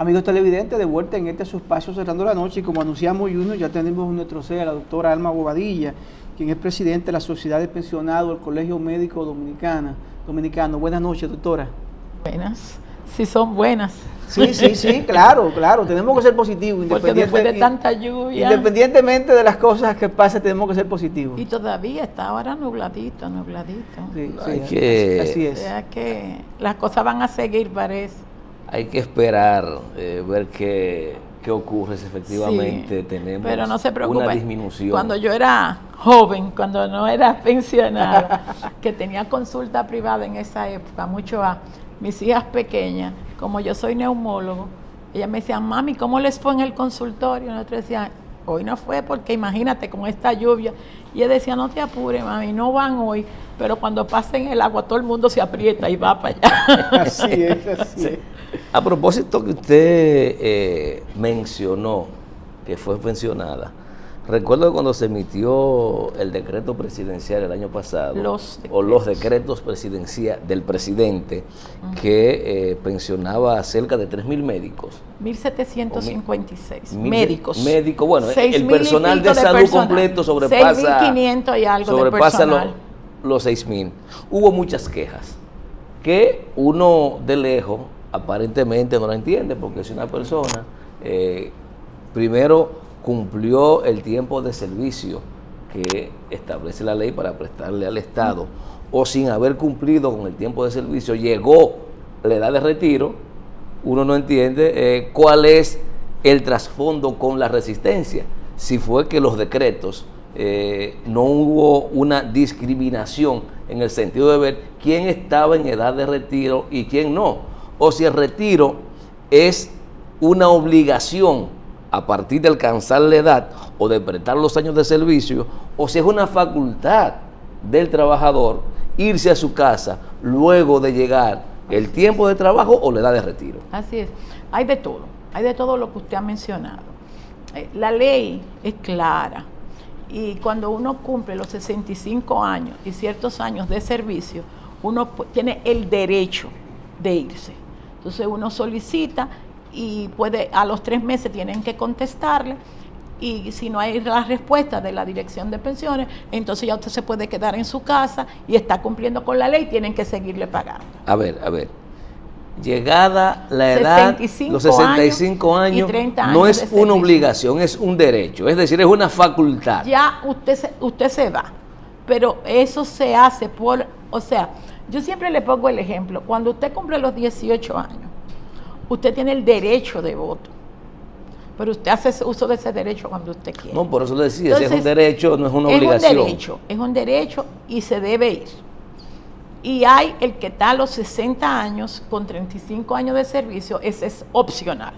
Amigos televidentes, de vuelta en este su espacio Cerrando la Noche, y como anunciamos Junior, ya tenemos en nuestro sede a la doctora Alma Bobadilla, quien es presidente de la Sociedad de Pensionados del Colegio Médico Dominicano. Buenas noches, doctora. Buenas, sí son buenas. Sí, claro, tenemos que ser positivos. Porque después de tanta lluvia. Independientemente de las cosas que pasen, tenemos que ser positivos. Y todavía está ahora nubladito. Sí, así es. O sea que las cosas van a seguir, parece. Hay que esperar, ver qué ocurre si efectivamente tenemos pero no se preocupe, una disminución. Cuando yo era joven, cuando no era pensionada, que tenía consulta privada en esa época, mucho a mis hijas pequeñas, como yo soy neumólogo, ellas me decían, mami, ¿cómo les fue en el consultorio? Y nosotros decían, hoy no fue porque imagínate con esta lluvia. Y ella decía, no te apures, mami, no van hoy, pero cuando pasen el agua todo el mundo se aprieta y va para allá. Así es. Sí. A propósito que usted mencionó que fue pensionada, recuerdo que cuando se emitió el decreto presidencial el año pasado, los decretos presidenciales del presidente, que pensionaba a cerca de 3.000 médicos. 1.756 médicos. Médicos, bueno, el personal de salud completo sobrepasa 6.500 y algo de personal. Los 6.000. Hubo muchas quejas que uno de lejos aparentemente no la entiende, porque si una persona primero cumplió el tiempo de servicio que establece la ley para prestarle al Estado, o sin haber cumplido con el tiempo de servicio llegó la edad de retiro, uno no entiende cuál es el trasfondo con la resistencia. Si fue que los decretos no hubo una discriminación en el sentido de ver quién estaba en edad de retiro y quién no, o si el retiro es una obligación a partir de alcanzar la edad o de prestar los años de servicio, o si es una facultad del trabajador irse a su casa luego de llegar el tiempo de trabajo o la edad de retiro. Así es, hay de todo lo que usted ha mencionado. La ley es clara, y cuando uno cumple los 65 años y ciertos años de servicio, uno tiene el derecho de irse. Entonces uno solicita y a los 3 meses tienen que contestarle, y si no hay la respuesta de la dirección de pensiones, entonces ya usted se puede quedar en su casa y está cumpliendo con la ley, tienen que seguirle pagando. A ver, llegada la edad, los 65 años, 30 años no es una obligación, es un derecho, es decir, es una facultad. Ya usted se va, pero eso se hace yo siempre le pongo el ejemplo, cuando usted cumple los 18 años, usted tiene el derecho de voto, pero usted hace uso de ese derecho cuando usted quiere. No, por eso le decía, si es un derecho, no es una obligación. Es un derecho y se debe ir. Y hay el que está a los 60 años con 35 años de servicio, ese es opcional.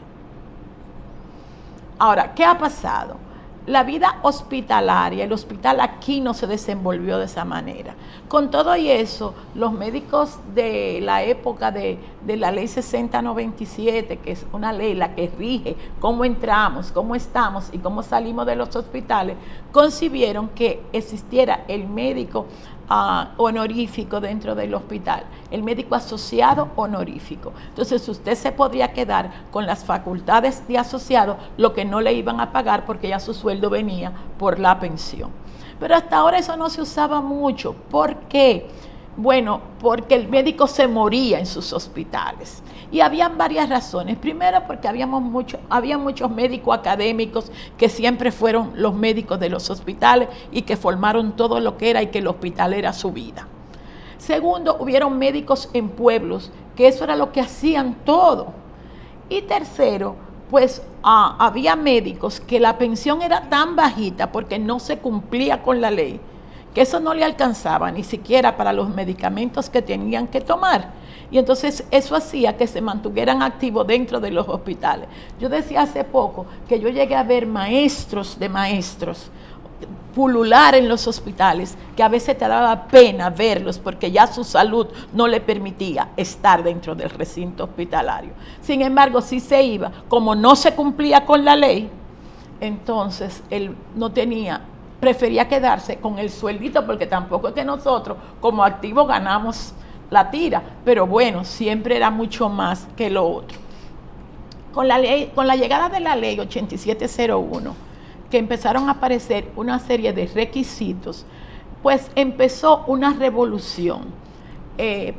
Ahora, ¿qué ha pasado? La vida hospitalaria, el hospital aquí no se desenvolvió de esa manera. Con todo y eso, los médicos de la época de la ley 6097, que es una ley la que rige cómo entramos, cómo estamos y cómo salimos de los hospitales, concibieron que existiera el médico honorífico dentro del hospital, el médico asociado honorífico. Entonces usted se podría quedar con las facultades de asociado, lo que no le iban a pagar porque ya su sueldo venía por la pensión. Pero hasta ahora eso no se usaba mucho. ¿Por qué? Bueno, porque el médico se moría en sus hospitales. Y habían varias razones. Primero, porque había muchos médicos académicos que siempre fueron los médicos de los hospitales y que formaron todo lo que era y que el hospital era su vida. Segundo, hubieron médicos en pueblos, que eso era lo que hacían todo. Y tercero, pues había médicos que la pensión era tan bajita porque no se cumplía con la ley, que eso no le alcanzaba ni siquiera para los medicamentos que tenían que tomar. Y entonces eso hacía que se mantuvieran activos dentro de los hospitales. Yo decía hace poco que yo llegué a ver maestros de maestros pulular en los hospitales, que a veces te daba pena verlos porque ya su salud no le permitía estar dentro del recinto hospitalario. Sin embargo, si se iba, como no se cumplía con la ley, entonces él prefería quedarse con el sueldito, porque tampoco es que nosotros como activos ganamos la tira, pero bueno, siempre era mucho más que lo otro. con la llegada de la ley 8701, que empezaron a aparecer una serie de requisitos, pues empezó una revolución.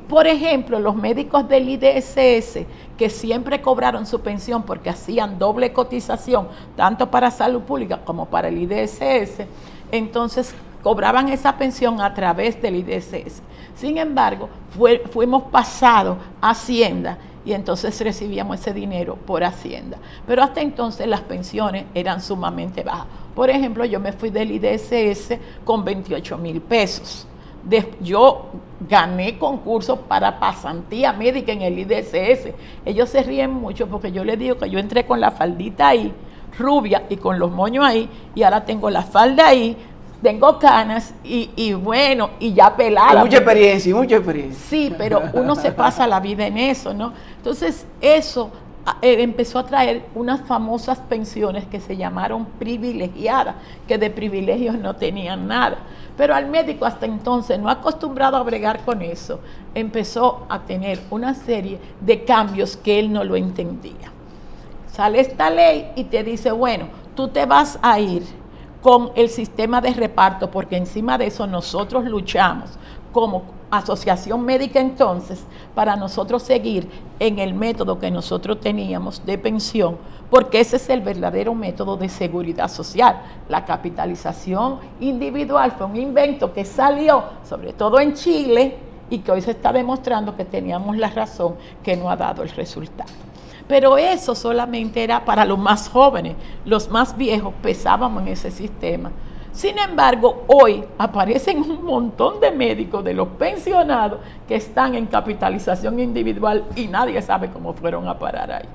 Por ejemplo, los médicos del IDSS, que siempre cobraron su pensión porque hacían doble cotización, tanto para salud pública como para el IDSS, entonces cobraban esa pensión a través del IDSS. Sin embargo, fuimos pasados a Hacienda y entonces recibíamos ese dinero por Hacienda. Pero hasta entonces las pensiones eran sumamente bajas. Por ejemplo, yo me fui del IDSS con 28,000 pesos. Yo gané concursos para pasantía médica en el IDSS. Ellos se ríen mucho porque yo les digo que yo entré con la faldita ahí, rubia, y con los moños ahí, y ahora tengo la falda ahí, tengo canas y bueno, y ya pelada. Mucha experiencia, mucha experiencia. Sí, pero uno se pasa la vida en eso, ¿no? Entonces, eso empezó a traer unas famosas pensiones que se llamaron privilegiadas, que de privilegios no tenían nada. Pero al médico hasta entonces, no acostumbrado a bregar con eso, empezó a tener una serie de cambios que él no lo entendía. Sale esta ley y te dice, bueno, tú te vas a ir con el sistema de reparto, porque encima de eso nosotros luchamos como asociación médica entonces, para nosotros seguir en el método que nosotros teníamos de pensión, porque ese es el verdadero método de seguridad social. La capitalización individual fue un invento que salió, sobre todo en Chile, y que hoy se está demostrando que teníamos la razón, que no ha dado el resultado. Pero eso solamente era para los más jóvenes, los más viejos pesábamos en ese sistema. Sin embargo, hoy aparecen un montón de médicos de los pensionados que están en capitalización individual y nadie sabe cómo fueron a parar ahí.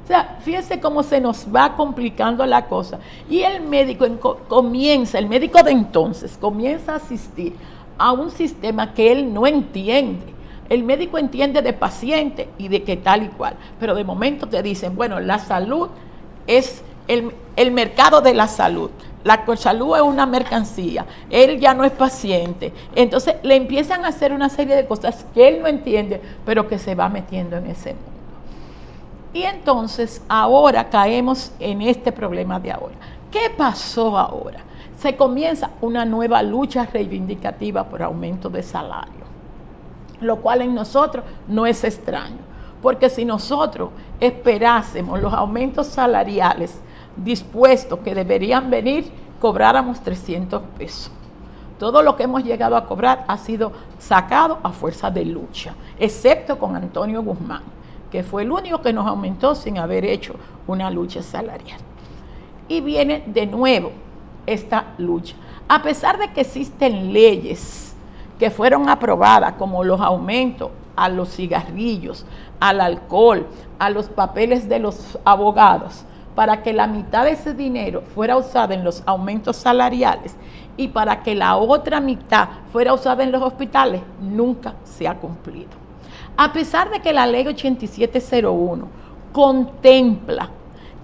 O sea, fíjense cómo se nos va complicando la cosa. Y el médico el médico de entonces comienza a asistir a un sistema que él no entiende. El médico entiende de paciente y de qué tal y cual, pero de momento te dicen, bueno, la salud es el mercado de la salud. La salud es una mercancía, él ya no es paciente. Entonces le empiezan a hacer una serie de cosas que él no entiende, pero que se va metiendo en ese mundo. Y entonces ahora caemos en este problema de ahora. ¿Qué pasó ahora? Se comienza una nueva lucha reivindicativa por aumento de salario, lo cual en nosotros no es extraño, porque si nosotros esperásemos los aumentos salariales dispuestos que deberían venir, cobráramos 300 pesos. Todo lo que hemos llegado a cobrar ha sido sacado a fuerza de lucha, excepto con Antonio Guzmán, que fue el único que nos aumentó sin haber hecho una lucha salarial. Y viene de nuevo esta lucha. A pesar de que existen leyes que fueron aprobadas, como los aumentos a los cigarrillos, al alcohol, a los papeles de los abogados, para que la mitad de ese dinero fuera usada en los aumentos salariales y para que la otra mitad fuera usada en los hospitales, nunca se ha cumplido. A pesar de que la ley 8701 contempla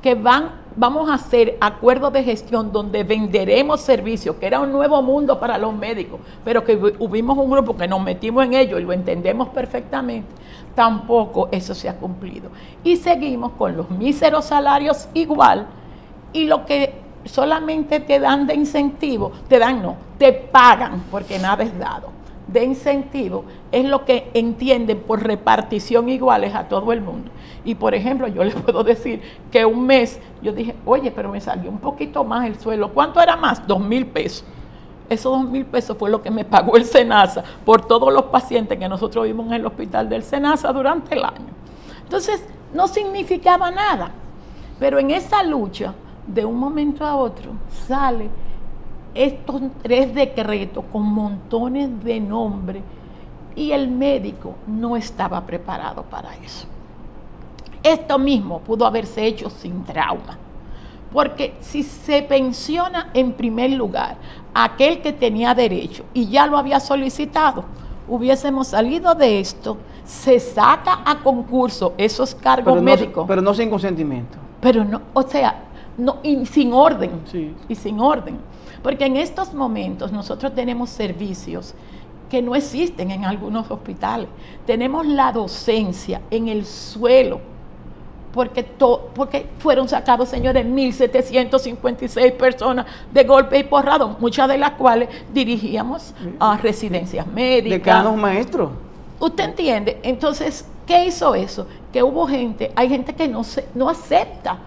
que vamos a hacer acuerdos de gestión donde venderemos servicios, que era un nuevo mundo para los médicos, pero que hubimos un grupo que nos metimos en ello y lo entendemos perfectamente, tampoco eso se ha cumplido. Y seguimos con los míseros salarios igual, y lo que solamente te dan de incentivo, te pagan porque nada es dado. De incentivo es lo que entienden por repartición iguales a todo el mundo. Y por ejemplo, yo les puedo decir que un mes yo dije, oye, pero me salió un poquito más el sueldo. ¿Cuánto era más? 2,000 pesos. Esos 2,000 pesos fue lo que me pagó el SENASA por todos los pacientes que nosotros vimos en el hospital del SENASA durante el año. Entonces, no significaba nada. Pero en esa lucha, de un momento a otro, sale estos 3 decretos con montones de nombres y el médico no estaba preparado para eso. Esto mismo pudo haberse hecho sin trauma, porque si se pensiona en primer lugar aquel que tenía derecho y ya lo había solicitado, hubiésemos salido de esto, se saca a concurso esos cargos médicos. Pero no sin consentimiento. Pero no, o sea, no, y sin orden, Sí. y sin orden. Porque en estos momentos nosotros tenemos servicios que no existen en algunos hospitales. Tenemos la docencia en el suelo porque fueron sacados, señores, 1.756 personas de golpe y porrado, muchas de las cuales dirigíamos a residencias médicas. Decanos, maestros. ¿Usted entiende? Entonces, ¿qué hizo eso? Que hay gente que no acepta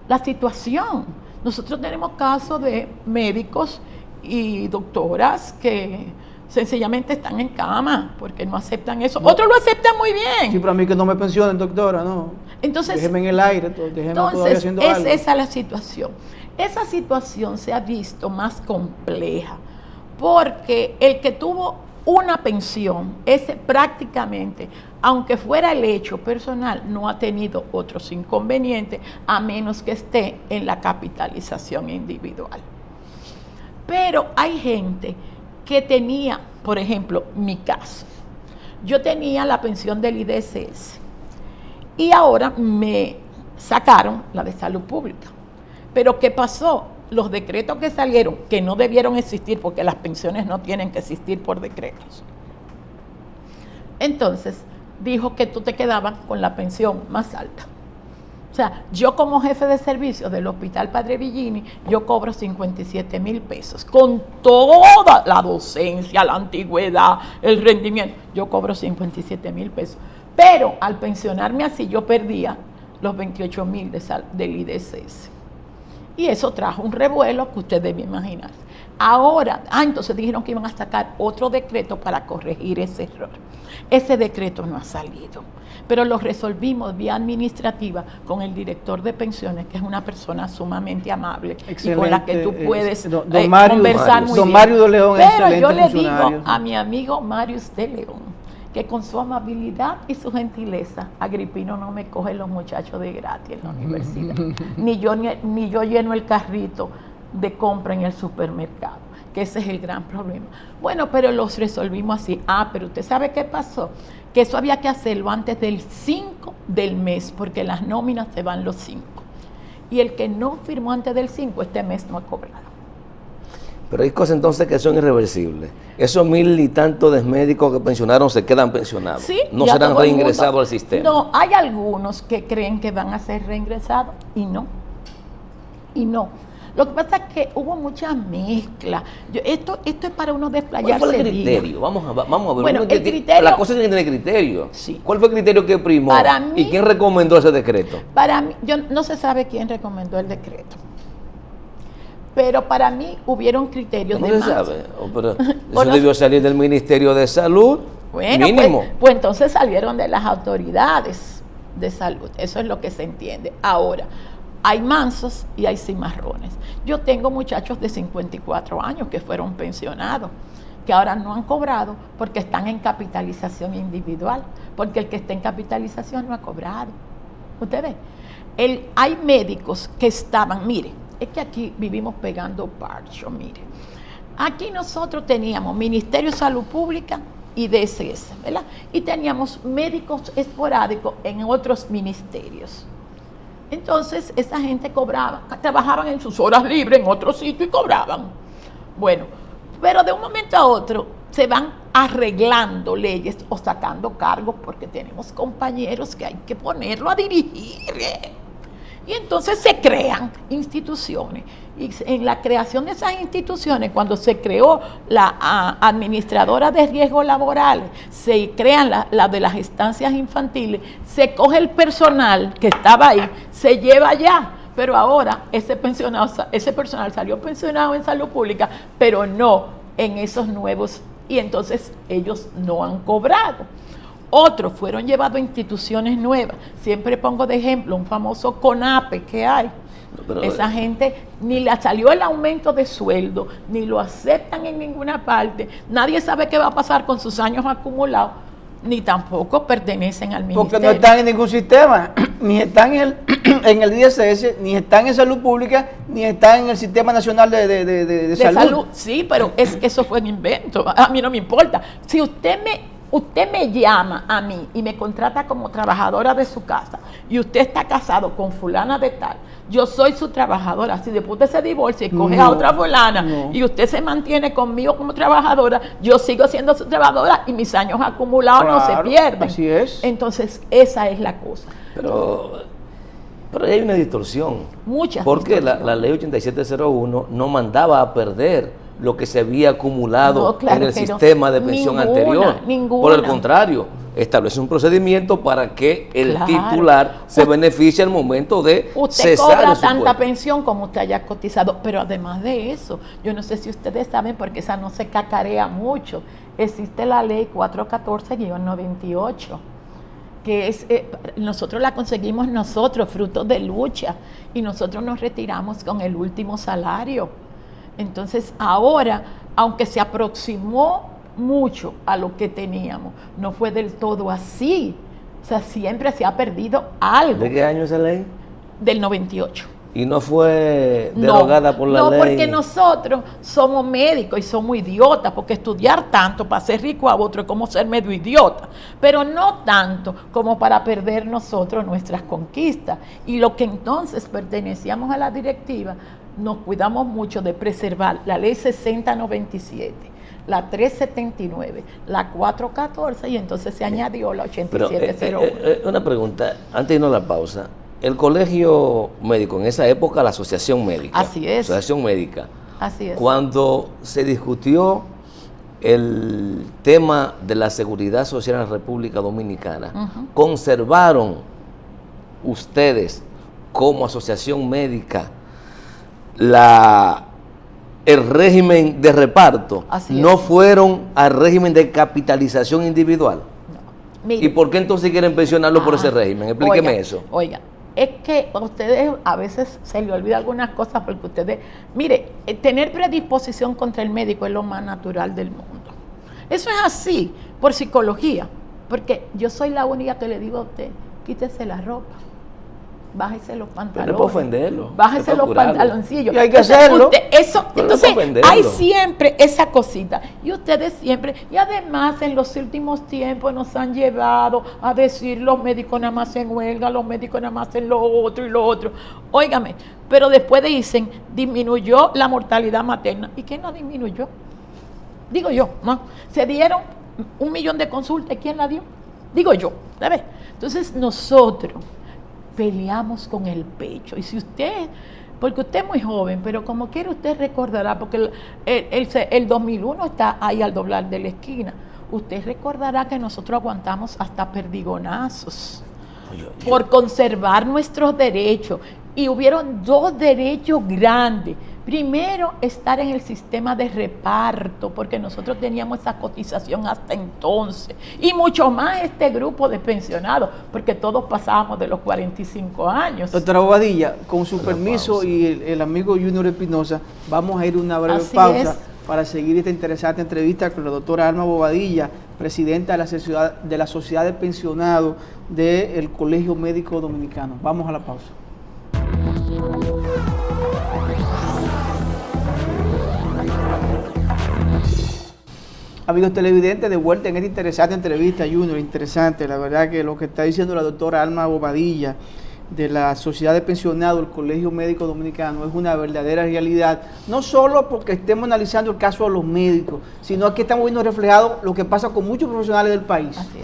la situación. Nosotros tenemos casos de médicos y doctoras que sencillamente están en cama porque no aceptan eso. Otros lo aceptan muy bien. Sí, pero a mí que no me pensionen, doctora, no. Entonces, déjeme en el aire, déjeme todavía haciendo algo. Esa la situación. Esa situación se ha visto más compleja porque el que tuvo una pensión, ese prácticamente, aunque fuera el hecho personal, no ha tenido otros inconvenientes a menos que esté en la capitalización individual. Pero hay gente que tenía, por ejemplo, mi caso, yo tenía la pensión del IDSS y ahora me sacaron la de salud pública. Pero ¿qué pasó? Los decretos que salieron, que no debieron existir porque las pensiones no tienen que existir por decretos. Entonces, dijo que tú te quedabas con la pensión más alta. O sea, yo como jefe de servicios del Hospital Padre Villini, yo cobro 57,000 pesos. Con toda la docencia, la antigüedad, el rendimiento, yo cobro 57,000 pesos. Pero al pensionarme así, yo perdía los 28,000 del IDSS. Y eso trajo un revuelo que usted debe imaginar. Ahora, entonces dijeron que iban a sacar otro decreto para corregir ese error. Ese decreto no ha salido, pero lo resolvimos vía administrativa con el director de pensiones, que es una persona sumamente amable. Excelente, y con la que tú puedes conversar muy bien. Don Mario de León, pero yo le digo a mi amigo Marius de León, que con su amabilidad y su gentileza, Agripino no me coge los muchachos de gratis en la universidad, ni yo lleno el carrito de compra en el supermercado, que ese es el gran problema. Bueno, pero los resolvimos así. Pero usted sabe qué pasó, que eso había que hacerlo antes del 5 del mes, porque las nóminas se van los 5. Y el que no firmó antes del 5, este mes no ha cobrado. Pero hay cosas entonces que son irreversibles. Esos 1,000 y tantos de médicos que pensionaron se quedan pensionados. Sí, no serán reingresados al sistema. No, hay algunos que creen que van a ser reingresados y no. Lo que pasa es que hubo mucha mezcla. Esto es para uno desplayarse. ¿Cuál fue el criterio? Vamos a ver. Bueno, el criterio, la cosa es que tiene criterio. Sí. ¿Cuál fue el criterio que primó? Para mí, ¿y quién recomendó ese decreto? Para mí, no se sabe quién recomendó el decreto. Pero para mí hubieron criterios no de se sabe. Pero eso debió salir del Ministerio de Salud. Bueno, mínimo. Pues entonces salieron de las autoridades de salud. Eso es lo que se entiende. Ahora, hay mansos y hay cimarrones. Yo tengo muchachos de 54 años que fueron pensionados, que ahora no han cobrado porque están en capitalización individual, porque el que está en capitalización no ha cobrado. ¿Usted ve? Hay médicos que estaban, mire, es que aquí vivimos pegando parcho, mire. Aquí nosotros teníamos Ministerio de Salud Pública y DSS, ¿verdad? Y teníamos médicos esporádicos en otros ministerios. Entonces, esa gente cobraba, trabajaban en sus horas libres en otro sitio y cobraban. Bueno, pero de un momento a otro se van arreglando leyes o sacando cargos porque tenemos compañeros que hay que ponerlo a dirigir. Y entonces se crean instituciones. Y en la creación de esas instituciones, cuando se creó la administradora de riesgos laborales, se crean la de las estancias infantiles, se coge el personal que estaba ahí, se lleva allá. Pero ahora ese personal salió pensionado en salud pública, pero no en esos nuevos, y entonces ellos no han cobrado. Otros fueron llevados a instituciones nuevas. Siempre pongo de ejemplo un famoso CONAPE que hay. Pero esa gente ni le salió el aumento de sueldo, ni lo aceptan en ninguna parte. Nadie sabe qué va a pasar con sus años acumulados, ni tampoco pertenecen al ministerio. Porque no están en ningún sistema, ni están en el IDSS, ni están en salud pública, ni están en el Sistema Nacional de Salud. Sí, pero es que eso fue un invento. A mí no me importa. Si usted me llama a mí y me contrata como trabajadora de su casa y usted está casado con fulana de tal, yo soy su trabajadora. Si después usted se divorcia y coge a otra fulana y usted se mantiene conmigo como trabajadora, yo sigo siendo su trabajadora y mis años acumulados no se pierden. Así es. Entonces, esa es la cosa. Pero Pero ahí hay una distorsión. Muchas Porque distorsiones. la ley 8701 no mandaba a perder lo que se había acumulado No, claro en el que no. sistema de pensión anterior. Ninguna. Por el contrario, establece un procedimiento para que el Claro. titular se beneficie al momento de Usted cesar cobra en su tanta puesto. pensión como usted haya cotizado, pero además de eso, yo no sé si ustedes saben, porque esa no se cacarea mucho, existe la ley 414-98, que es, nosotros la conseguimos nosotros, fruto de lucha, y nosotros nos retiramos con el último salario. Entonces ahora, aunque se aproximó mucho a lo que teníamos, no fue del todo así. O sea, siempre se ha perdido algo. ¿De qué año es esa ley? Del 98. Y no fue derogada por la no, ley. porque nosotros somos médicos y somos idiotas, porque estudiar tanto para ser rico a otro es como ser medio idiota, pero no tanto como para perder nosotros nuestras conquistas. Y lo que entonces pertenecíamos a la directiva, nos cuidamos mucho de preservar la ley 6097, la 379, la 414 y entonces se añadió la Pero, 8701. una pregunta, antes de irnos a la pausa. El colegio médico, en esa época la asociación médica. Así es. Asociación médica. Así es. Cuando se discutió el tema de la seguridad social en la República Dominicana, ¿conservaron ustedes como asociación médica el régimen de reparto? Así ¿No es. fueron al régimen de capitalización individual? Mire, ¿Y por qué entonces quieren pensionarlo por ese régimen? Explíqueme eso. Oiga, es que a ustedes a veces se les olvida algunas cosas porque ustedes, mire, tener predisposición contra el médico es lo más natural del mundo. Eso es así, por psicología, porque yo soy la única que le digo a usted, quítese la ropa, bájese los pantalones. Pero no es para ofenderlo, bájese es para los curarlo. pantaloncillos. Y hay que Entonces, hacerlo. Eso, Pero no es entonces, para ofenderlo. hay siempre esa cosita. Y ustedes siempre, y además en los últimos tiempos nos han llevado a decir los médicos nada más en huelga, los médicos nada más en lo otro y lo otro. Óigame, pero después dicen, disminuyó la mortalidad materna. ¿Y qué no disminuyó? Digo yo, ¿no? Se dieron 1 millón de consultas. ¿Quién la dio? Digo yo, ¿sabes? Entonces nosotros peleamos con el pecho. Y si usted, porque usted es muy joven, pero como quiera usted recordará, porque el 2001 está ahí al doblar de la esquina, usted recordará que nosotros aguantamos hasta perdigonazos por conservar nuestros derechos. Y hubieron 2 derechos grandes. Primero, estar en el sistema de reparto, porque nosotros teníamos esa cotización hasta entonces. Y mucho más este grupo de pensionados, porque todos pasábamos de los 45 años. Doctora Bobadilla, con su permiso pausa. y el amigo Junior Espinosa, vamos a ir a una breve Así pausa es. para seguir esta interesante entrevista con la doctora Alma Bobadilla, presidenta de la Sociedad de Pensionados del Colegio Médico Dominicano. Vamos a la pausa. Amigos televidentes, de vuelta en esta interesante entrevista, Junior, interesante, la verdad que lo que está diciendo la doctora Alma Bobadilla de la Sociedad de Pensionados del Colegio Médico Dominicano es una verdadera realidad, no solo porque estemos analizando el caso de los médicos, sino que estamos viendo reflejado lo que pasa con muchos profesionales del país, Así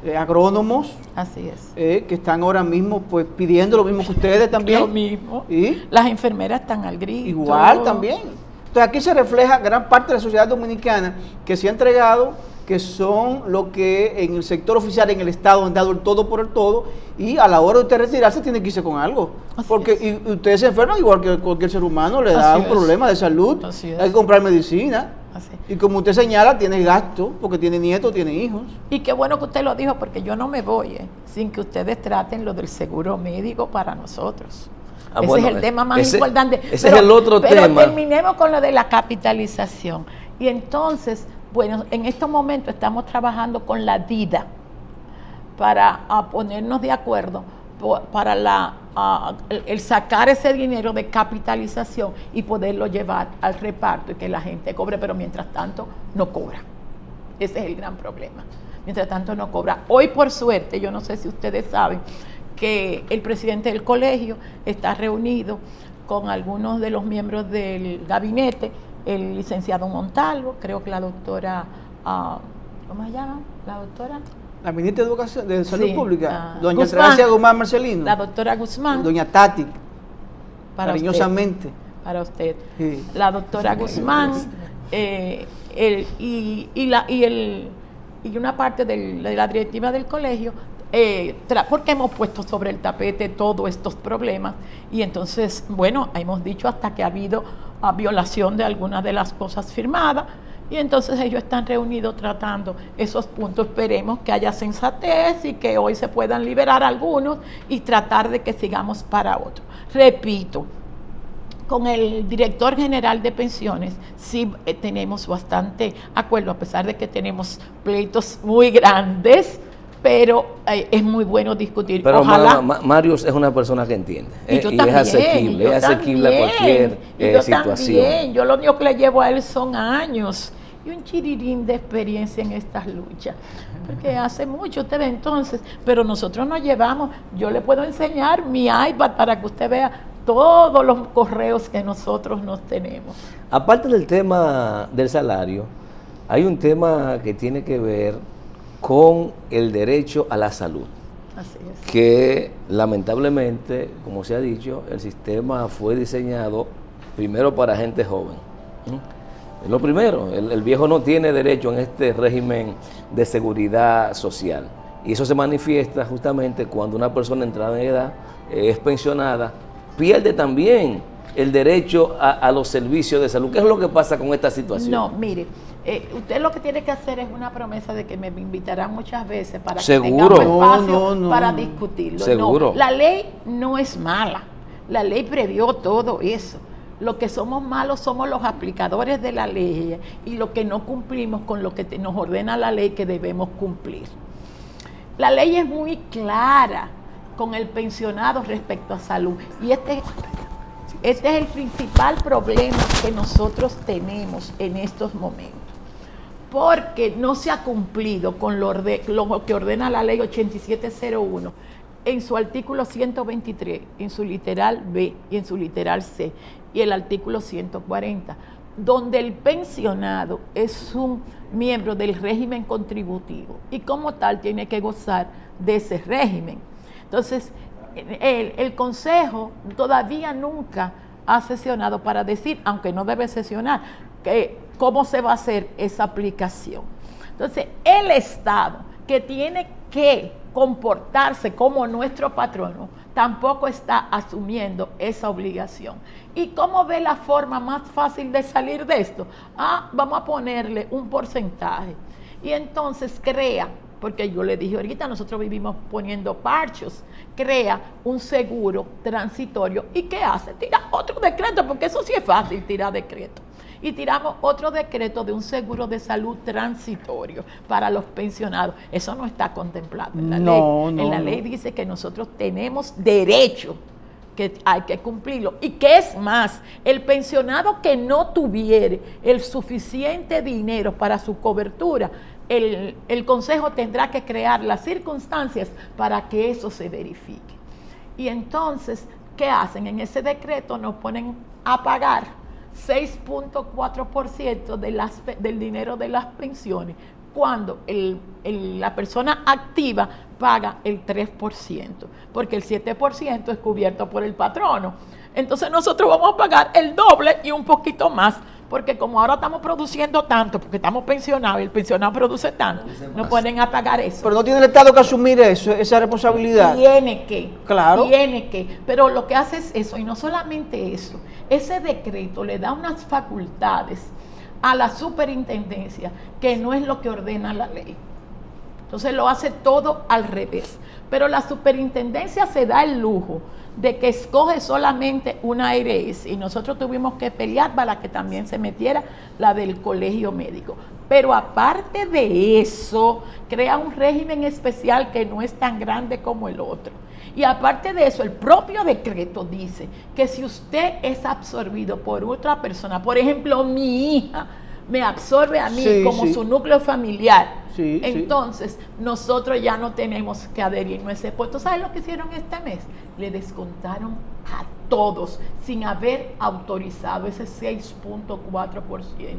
es, agrónomos, así es. que están ahora mismo pues pidiendo lo mismo que ustedes también. Lo mismo. ¿Y? Las enfermeras están al grito. Igual también. Entonces aquí se refleja gran parte de la sociedad dominicana que se ha entregado, que son lo que en el sector oficial, en el Estado, han dado el todo por el todo, y a la hora de usted retirarse tiene que irse con algo. Así Porque es. y ustedes se enferman igual que cualquier ser humano, le da Así un es. problema de salud, Así es. hay que comprar medicina. Así. Y como usted señala, tiene gasto, porque tiene nietos, tiene hijos. Y qué bueno que usted lo dijo, porque yo no me voy sin que ustedes traten lo del seguro médico para nosotros. Ese bueno, es el tema más ese- importante. ese es el otro pero tema. Terminemos con lo de la capitalización. Y entonces, bueno, en estos momentos estamos trabajando con la DIDA para ponernos de acuerdo para el sacar ese dinero de capitalización y poderlo llevar al reparto y que la gente cobre, pero mientras tanto no cobra. Ese es el gran problema. Mientras tanto no cobra. Hoy, por suerte, yo no sé si ustedes saben que el presidente del colegio está reunido con algunos de los miembros del gabinete, el licenciado Montalvo, creo que la doctora, ¿cómo se llama? La doctora La ministra de Educación, de Salud Sí, Pública, ah, doña Guzmán. Gracia Guzmán Marcelino, La doctora Guzmán, doña Tati, para cariñosamente. usted, para usted. Sí. La doctora Guzmán, y una parte de la directiva del colegio, porque hemos puesto sobre el tapete todos estos problemas, y entonces, bueno, hemos dicho hasta que ha habido violación de algunas de las cosas firmadas, y entonces ellos están reunidos tratando esos puntos. Esperemos que haya sensatez y que hoy se puedan liberar algunos y tratar de que sigamos para otros. Repito, con el director general de pensiones sí tenemos bastante acuerdo, a pesar de que tenemos pleitos muy grandes, pero es muy bueno discutir. Pero ojalá. Marius es una persona que entiende, Y yo y también, es asequible a cualquier situación. También. Yo lo único que le llevo a él son años y un chirirín de experiencia en estas luchas, porque hace mucho, usted ve entonces, pero nosotros nos llevamos, yo le puedo enseñar mi iPad para que usted vea todos los correos que nosotros nos tenemos. Aparte del tema del salario, hay un tema que tiene que ver con el derecho a la salud. Así es. Que lamentablemente, como se ha dicho, el sistema fue diseñado primero para gente joven. Es lo primero, el viejo no tiene derecho en este régimen de seguridad social. Y eso se manifiesta justamente cuando una persona entrada en edad es pensionada, pierde también el derecho a los servicios de salud. ¿Qué es lo que pasa con esta situación? No, mire, usted lo que tiene que hacer es una promesa de que me invitarán muchas veces para Seguro. que tengamos espacio No. para discutirlo. Seguro. No, la ley no es mala, la ley previó todo eso. Lo que somos malos somos los aplicadores de la ley y lo que no cumplimos con lo que nos ordena la ley que debemos cumplir. La ley es muy clara con el pensionado respecto a salud, y este es el principal problema que nosotros tenemos en estos momentos, porque no se ha cumplido con lo que ordena la ley 8701 en su artículo 123, en su literal B y en su literal C, y el artículo 140, donde el pensionado es un miembro del régimen contributivo y como tal tiene que gozar de ese régimen. Entonces, el Consejo todavía nunca ha sesionado para decir, aunque no debe sesionar, que cómo se va a hacer esa aplicación. Entonces, el Estado, que tiene que comportarse como nuestro patrono, tampoco está asumiendo esa obligación. ¿Y cómo ve la forma más fácil de salir de esto? Vamos a ponerle un porcentaje. Y entonces crea, porque yo le dije ahorita, nosotros vivimos poniendo parchos, crea un seguro transitorio. ¿Y qué hace? Tira otro decreto, porque eso sí es fácil, tirar decreto. Y tiramos otro decreto de un seguro de salud transitorio para los pensionados. Eso no está contemplado en la ley. En la ley dice que nosotros tenemos derecho, que hay que cumplirlo. Y que es más, el pensionado que no tuviere el suficiente dinero para su cobertura, el Consejo tendrá que crear las circunstancias para que eso se verifique. Y entonces, ¿qué hacen? En ese decreto nos ponen a pagar 6.4% del dinero de las pensiones, cuando la persona activa paga el 3%, porque el 7% es cubierto por el patrono. Entonces nosotros vamos a pagar el doble y un poquito más, porque como ahora estamos produciendo tanto, porque estamos pensionados y el pensionado produce tanto, nos ponen a pagar eso. Pero no tiene el Estado que asumir eso, esa responsabilidad. Tiene que. Pero lo que hace es eso, y no solamente eso, ese decreto le da unas facultades a la superintendencia que no es lo que ordena la ley. Entonces lo hace todo al revés. Pero la superintendencia se da el lujo de que escoge solamente una ARS, y nosotros tuvimos que pelear para que también se metiera la del colegio médico. Pero aparte de eso, crea un régimen especial que no es tan grande como el otro. Y aparte de eso, el propio decreto dice que si usted es absorbido por otra persona, por ejemplo, mi hija me absorbe a mí su núcleo familiar, entonces nosotros ya no tenemos que adherirnos a ese puesto. ¿Sabes lo que hicieron este mes? Le descontaron a todos sin haber autorizado ese 6.4%.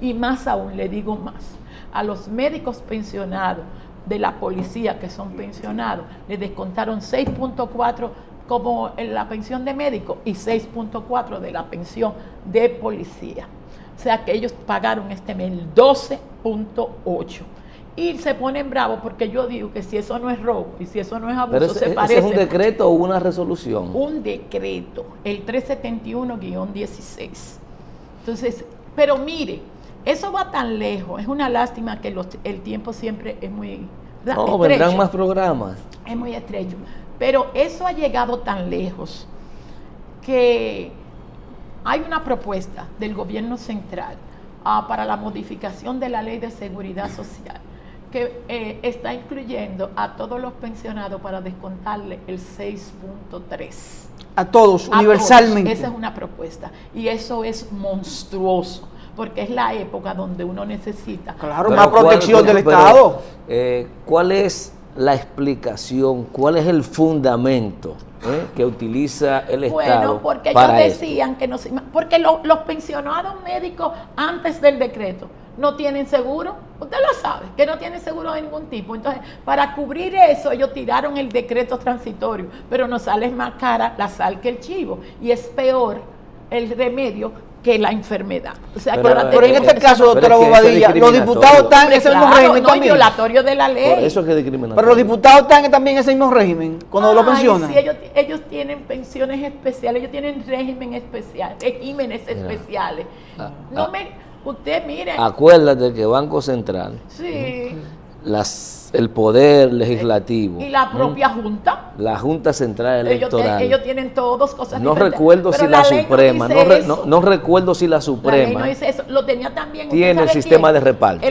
Y más aún, le digo más, a los médicos pensionados de la policía que son pensionados, le descontaron 6.4 como en la pensión de médico y 6.4 de la pensión de policía. O sea que ellos pagaron este mes el 12.8. Y se ponen bravos porque yo digo que si eso no es robo y si eso no es abuso, Pero se parece. ¿es un decreto o una resolución? Un decreto, el 371-16. Entonces, pero mire, eso va tan lejos, es una lástima que el tiempo siempre es muy No, estrecho, vendrán más programas. es muy estrecho, pero eso ha llegado tan lejos que hay una propuesta del gobierno central para la modificación de la ley de seguridad social que está incluyendo a todos los pensionados para descontarle el 6.3. A todos, A universalmente. todos. Esa es una propuesta. Y eso es monstruoso, porque es la época donde uno necesita. Claro, Pero más protección del Estado. ¿Cuál es la explicación? ¿Cuál es el fundamento que utiliza el Estado Bueno, porque para ellos esto? decían que no se... Porque los pensionados médicos antes del decreto no tienen seguro, usted lo sabe, que no tienen seguro de ningún tipo. Entonces, para cubrir eso, ellos tiraron el decreto transitorio, pero nos sale más cara la sal que el chivo, y es peor el remedio que la enfermedad. O sea, Pero, que ahora Pero en tenemos este que- caso, doctora Pero es que eso es Bobadilla, los discriminatorio. diputados están en Hombre, ese mismo claro, régimen no, y también. violatorio de la ley. Por eso es que discriminatorio. Pero los diputados están también en ese mismo régimen, cuando lo Ay, pensionan. sí, ellos tienen pensiones especiales, ellos tienen regímenes especiales. Usted mire, Acuérdate que Banco Central, sí, el poder legislativo, y la propia Junta, la Junta Central Electoral, ellos tienen todos cosas no diferentes. recuerdo Pero si la ley no Suprema, dice eso. no recuerdo si la La ley Suprema no dice eso, lo tenía también. ¿usted tiene sabe sistema quién? de reparto.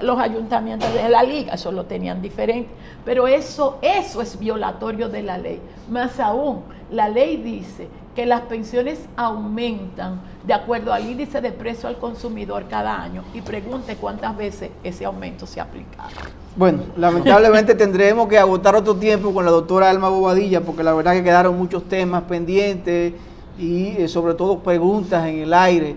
Los ayuntamientos de la liga, eso lo tenían diferente. Pero eso es violatorio de la ley. Más aún, la ley dice que las pensiones aumentan de acuerdo al índice de precio al consumidor cada año, y pregunte cuántas veces ese aumento se ha aplicado. Bueno, lamentablemente tendremos que agotar otro tiempo con la doctora Alma Bobadilla, porque la verdad que quedaron muchos temas pendientes y sobre todo preguntas en el aire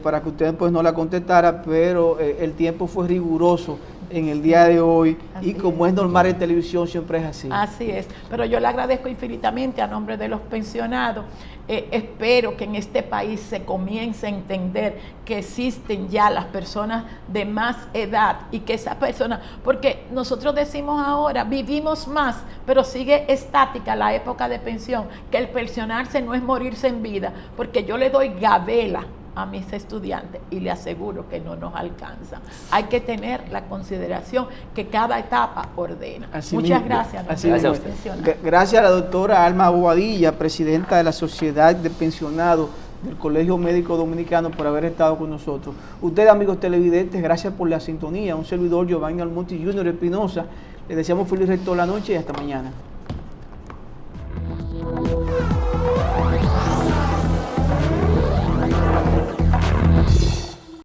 para que usted pues no la contestara, pero el tiempo fue riguroso en el día de hoy. Así Y como es normal en televisión, siempre es así. Así es, pero yo le agradezco infinitamente a nombre de los pensionados. Espero que en este país se comience a entender que existen ya las personas de más edad y que esas personas, porque nosotros decimos ahora, vivimos más, pero sigue estática la época de pensión, que el pensionarse no es morirse en vida, porque yo le doy gabela a mis estudiantes y le aseguro que no nos alcanza. Hay que tener la consideración que cada etapa ordena. Así Muchas mismo, gracias. así Gracias a mismo. los pensionados. Gracias a la doctora Alma Bobadilla, presidenta de la Sociedad de Pensionados del Colegio Médico Dominicano, por haber estado con nosotros. Ustedes, amigos televidentes, gracias por la sintonía. Un servidor, Giovanni Almonte Jr. Espinosa. Les deseamos feliz resto de la noche y hasta mañana.